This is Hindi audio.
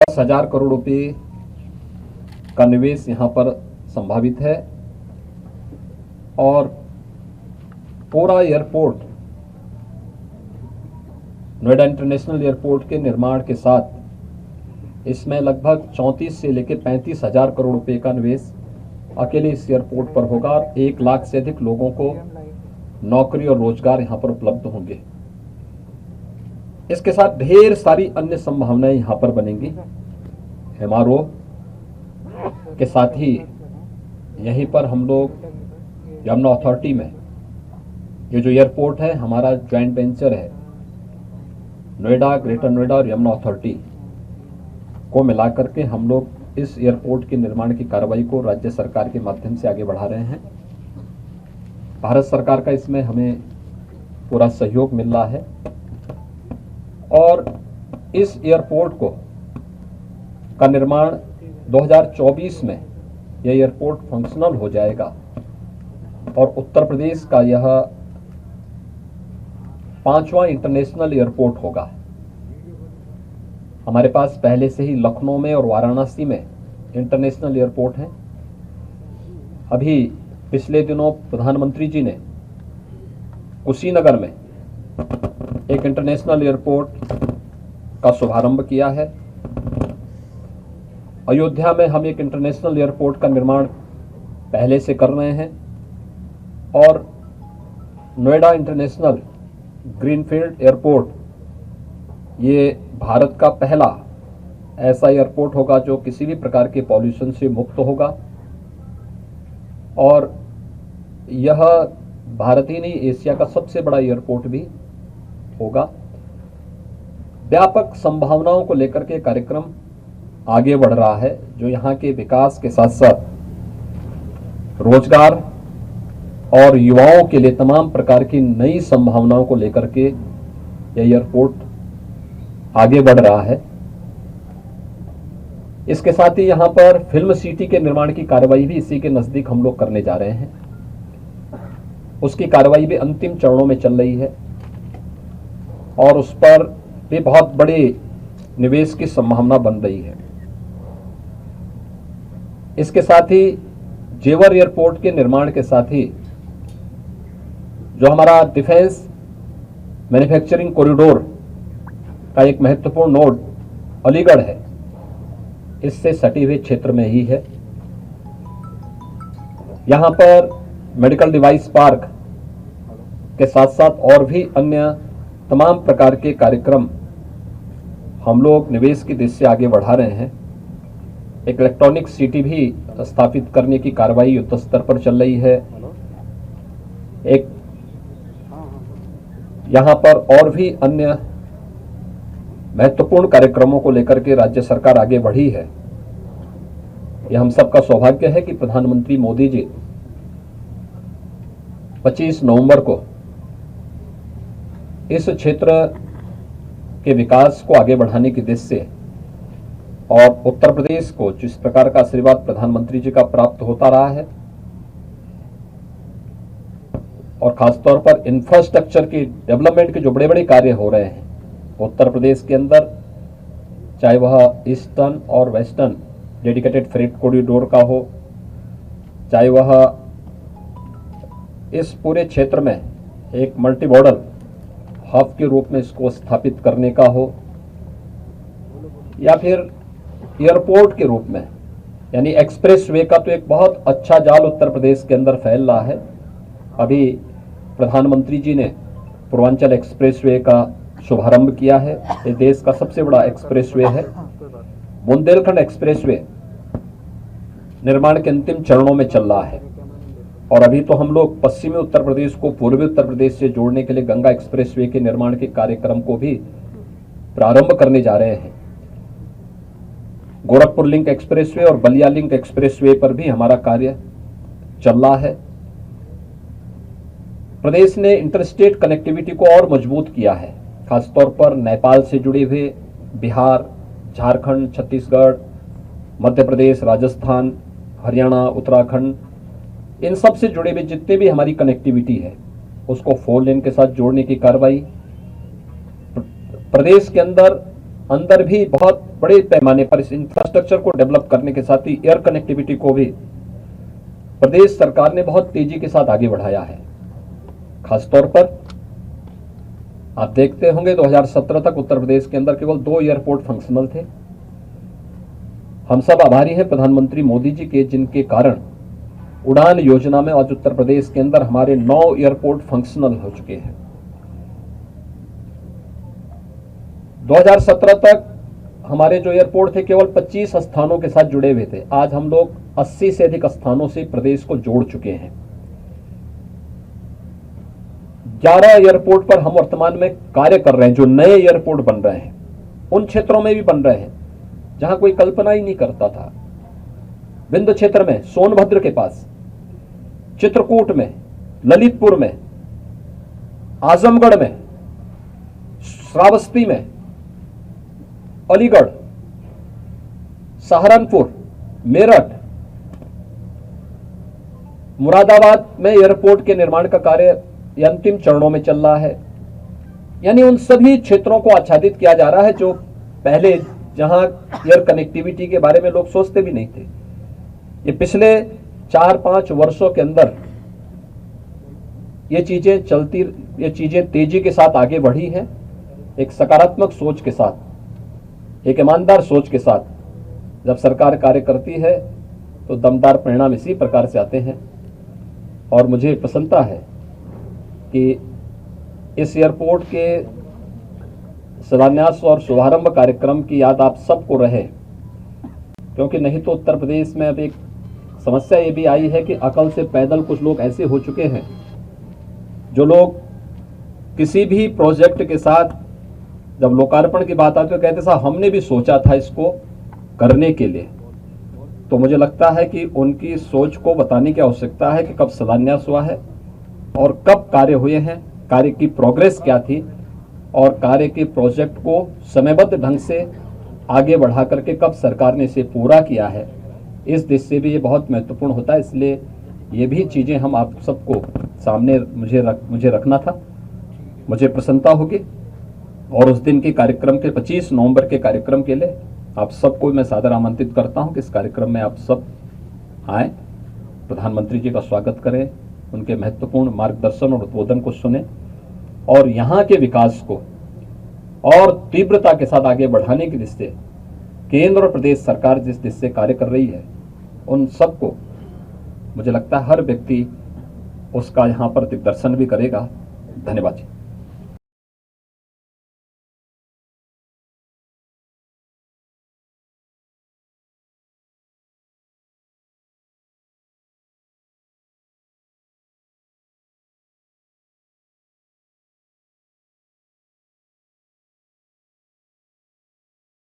10,000 करोड़ रुपए का निवेश यहाँ पर संभावित है और पूरा एयरपोर्ट नोएडा इंटरनेशनल एयरपोर्ट के निर्माण के साथ इसमें लगभग 34 से लेकर 35,000 करोड़ रुपए का निवेश अकेले इस एयरपोर्ट पर होगा और 1 लाख से अधिक लोगों को नौकरी और रोजगार यहाँ पर उपलब्ध होंगे। इसके साथ ढेर सारी अन्य संभावनाएं यहाँ पर बनेंगी। एमआरओ के साथ ही यहीं पर हम लोग यमुना अथॉरिटी में ये जो एयरपोर्ट है हमारा ज्वाइंट वेंचर है, नोएडा, ग्रेटर नोएडा और यमुना अथॉरिटी को मिलाकर के हम लोग इस एयरपोर्ट के निर्माण की कार्रवाई को राज्य सरकार के माध्यम से आगे बढ़ा रहे हैं। भारत सरकार का इसमें हमें पूरा सहयोग मिल रहा है और इस एयरपोर्ट का निर्माण 2024 में यह एयरपोर्ट फंक्शनल हो जाएगा और उत्तर प्रदेश का यह 5वां इंटरनेशनल एयरपोर्ट होगा। हमारे पास पहले से ही लखनऊ में और वाराणसी में इंटरनेशनल एयरपोर्ट हैं। अभी पिछले दिनों प्रधानमंत्री जी ने कुशीनगर में एक इंटरनेशनल एयरपोर्ट का शुभारंभ किया है। अयोध्या में हम एक इंटरनेशनल एयरपोर्ट का निर्माण पहले से कर रहे हैं और नोएडा इंटरनेशनल ग्रीनफील्ड एयरपोर्ट ये भारत का पहला ऐसा एयरपोर्ट होगा जो किसी भी प्रकार के पॉल्यूशन से मुक्त होगा और यह भारत ही नहीं एशिया का सबसे बड़ा एयरपोर्ट भी होगा। व्यापक संभावनाओं को लेकर के कार्यक्रम आगे बढ़ रहा है जो यहाँ के विकास के साथ साथ रोजगार और युवाओं के लिए तमाम प्रकार की नई संभावनाओं को लेकर के यह एयरपोर्ट आगे बढ़ रहा है। इसके साथ ही यहाँ पर फिल्म सिटी के निर्माण की कार्रवाई भी इसी के नजदीक हम लोग करने जा रहे हैं। उसकी कार्रवाई भी अंतिम चरणों में चल रही है और उस पर भी बहुत बड़े निवेश की संभावना बन रही है। इसके साथ ही जेवर एयरपोर्ट के निर्माण के साथ ही जो हमारा डिफेंस मैन्युफैक्चरिंग कॉरिडोर का एक महत्वपूर्ण नोड अलीगढ़ है, इससे सटे हुए क्षेत्र में ही है। यहाँ पर मेडिकल डिवाइस पार्क के साथ साथ और भी अन्य तमाम प्रकार के कार्यक्रम हम लोग निवेश की दिशा से आगे बढ़ा रहे हैं। एक इलेक्ट्रॉनिक सिटी भी स्थापित करने की कार्रवाई युद्ध स्तर पर चल रही है। एक यहाँ पर और भी अन्य महत्वपूर्ण कार्यक्रमों को लेकर के राज्य सरकार आगे बढ़ी है। यह हम सबका सौभाग्य है कि प्रधानमंत्री मोदी जी 25 नवंबर को इस क्षेत्र के विकास को आगे बढ़ाने की दिशा से और उत्तर प्रदेश को जिस प्रकार का आशीर्वाद प्रधानमंत्री जी का प्राप्त होता रहा है और खासतौर पर इंफ्रास्ट्रक्चर की डेवलपमेंट के जो बड़े बड़े कार्य हो रहे हैं उत्तर प्रदेश के अंदर, चाहे वह ईस्टर्न और वेस्टर्न डेडिकेटेड फ्रेट कॉरिडोर का हो, चाहे वह इस पूरे क्षेत्र में एक मल्टी मॉडल हब के रूप में इसको स्थापित करने का हो, या फिर एयरपोर्ट के रूप में, यानी एक्सप्रेसवे का तो एक बहुत अच्छा जाल उत्तर प्रदेश के अंदर फैल रहा है। अभी प्रधानमंत्री जी ने पूर्वांचल एक्सप्रेसवे का शुभारंभ किया है। ये देश का सबसे बड़ा एक्सप्रेसवे है। बुंदेलखंड एक्सप्रेसवे निर्माण के अंतिम चरणों में चल रहा है और अभी तो हम लोग पश्चिमी उत्तर प्रदेश को पूर्वी उत्तर प्रदेश से जोड़ने के लिए गंगा एक्सप्रेसवे के निर्माण के कार्यक्रम को भी प्रारंभ करने जा रहे हैं। गोरखपुर लिंक एक्सप्रेसवे और बलिया लिंक एक्सप्रेसवे पर भी हमारा कार्य चल रहा है। प्रदेश ने इंटरस्टेट कनेक्टिविटी को और मजबूत किया है, खासतौर पर नेपाल से जुड़े हुए बिहार, झारखंड, छत्तीसगढ़, मध्य प्रदेश, राजस्थान, हरियाणा, उत्तराखंड, इन सब से जुड़े हुए जितने भी हमारी कनेक्टिविटी है उसको 4 लेन के साथ जोड़ने की कार्रवाई। प्रदेश के अंदर भी बहुत बड़े पैमाने पर इस इंफ्रास्ट्रक्चर को डेवलप करने के साथ ही एयर कनेक्टिविटी को भी प्रदेश सरकार ने बहुत तेजी के साथ आगे बढ़ाया है। खासतौर पर आप देखते होंगे 2017 तक उत्तर प्रदेश के अंदर केवल 2 एयरपोर्ट फंक्शनल थे। हम सब आभारी हैं प्रधानमंत्री मोदी जी के, जिनके कारण उड़ान योजना में आज उत्तर प्रदेश के अंदर हमारे 9 एयरपोर्ट फंक्शनल हो चुके हैं। 2017 तक हमारे जो एयरपोर्ट थे केवल 25 स्थानों के साथ जुड़े हुए थे। आज हम लोग 80 से अधिक स्थानों से प्रदेश को जोड़ चुके हैं। 11 एयरपोर्ट पर हम वर्तमान में कार्य कर रहे हैं। जो नए एयरपोर्ट बन रहे हैं उन क्षेत्रों में भी बन रहे हैं जहां कोई कल्पना ही नहीं करता था। विंध्य क्षेत्र में, सोनभद्र के पास, चित्रकूट में, ललितपुर में, आजमगढ़ में, श्रावस्ती में, अलीगढ़, सहारनपुर, मेरठ, मुरादाबाद में एयरपोर्ट के निर्माण का कार्य अंतिम चरणों में चल रहा है। यानी उन सभी क्षेत्रों को आच्छादित किया जा रहा है जो पहले जहां एयर कनेक्टिविटी के बारे में लोग सोचते भी नहीं थे। ये पिछले 4-5 वर्षों के अंदर ये चीजें तेजी के साथ आगे बढ़ी हैं। एक सकारात्मक सोच के साथ, एक ईमानदार सोच के साथ जब सरकार कार्य करती है तो दमदार परिणाम इसी प्रकार से आते हैं। और मुझे प्रसन्नता है कि इस एयरपोर्ट के शिलान्यास और शुभारंभ कार्यक्रम की याद आप सबको रहे, क्योंकि नहीं तो उत्तर प्रदेश में अब एक समस्या ये भी आई है कि अकल से पैदल कुछ लोग ऐसे हो चुके हैं जो लोग किसी भी प्रोजेक्ट के साथ जब लोकार्पण की बात आती है तो कहते साहब हमने भी सोचा था इसको करने के लिए। तो मुझे लगता है कि उनकी सोच को बताने की आवश्यकता है कि कब शिलान्यास हुआ है और कब कार्य हुए हैं, कार्य की प्रोग्रेस क्या थी और कार्य के प्रोजेक्ट को समयबद्ध ढंग से आगे बढ़ा करके कब सरकार ने इसे पूरा किया है। इस दृष्टि से भी ये बहुत महत्वपूर्ण होता है। इसलिए ये भी चीज़ें हम आप सबको सामने मुझे रखना था। मुझे प्रसन्नता होगी और उस दिन के कार्यक्रम के 25 नवंबर के कार्यक्रम के लिए आप सबको मैं सादर आमंत्रित करता हूं कि इस कार्यक्रम में आप सब आएँ, प्रधानमंत्री जी का स्वागत करें, उनके महत्वपूर्ण मार्गदर्शन और उद्बोधन को सुने और यहाँ के विकास को और तीव्रता के साथ आगे बढ़ाने की दृष्टि से केंद्र और प्रदेश सरकार जिस दृष्टि से कार्य कर रही है उन सबको मुझे लगता है हर व्यक्ति उसका यहाँ पर दिग्दर्शन भी करेगा। धन्यवाद जी।